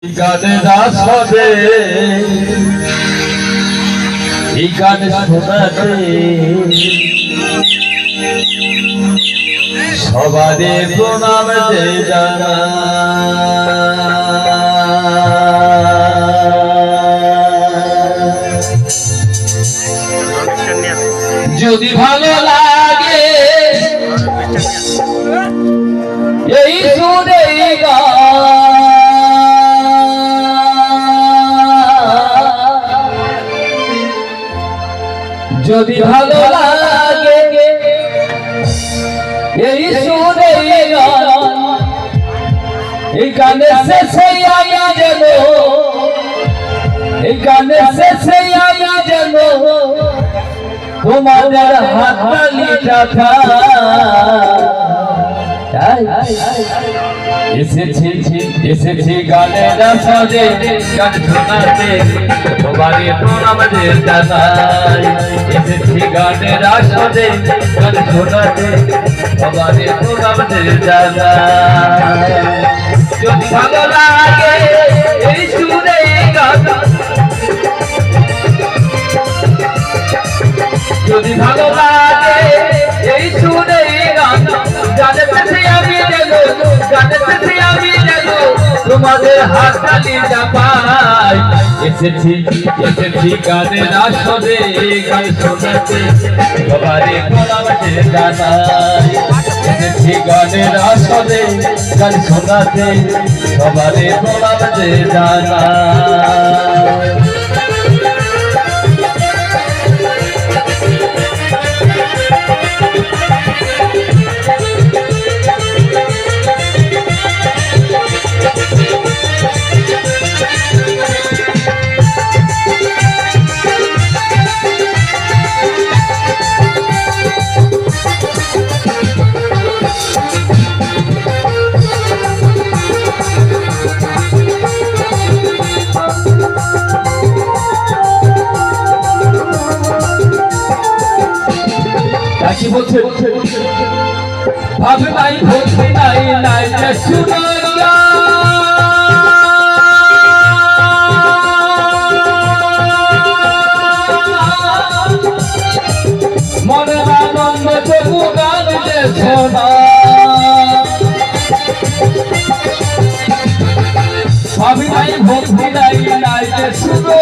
গানের আসরে এই গান শোনাতে সবারে প্রণাম দে জানা। যদি ভালো লাগে এই সুরে যদি ভালো লাগে এই সুরে এই গানে শেষে আয়া যেন এই গানে শেষে আয়া যেন তোমাদের হাততালি টাকা এসেছি গানের আসরে গান শোনাতে সবারে প্রণাম দে জানাই। এসেছি গানের আসরে গান শোনাতে সবারে প্রণাম দে জানাই। যদি ভালো লাগে এই সুরে গান, যদি ভালো লাগে এই সুরে গান, গানের সাথে আমি যেন গানের সাথে আমি যেন তোমাদের হাততালি চাপাই। এসেছি গানের আসরে গান শোনাতে সবারে প্রণাম দে জানাই। এসেছি গানের আসরে গান শোনাতে সবারে প্রণাম দে জানাই। কি বলছে ভাবে নাই বলছে নাই নাই শুনো মনে আনন্দ তবু গান যে শোনা। ভাবে নাই বলছে নাই নাই শুনো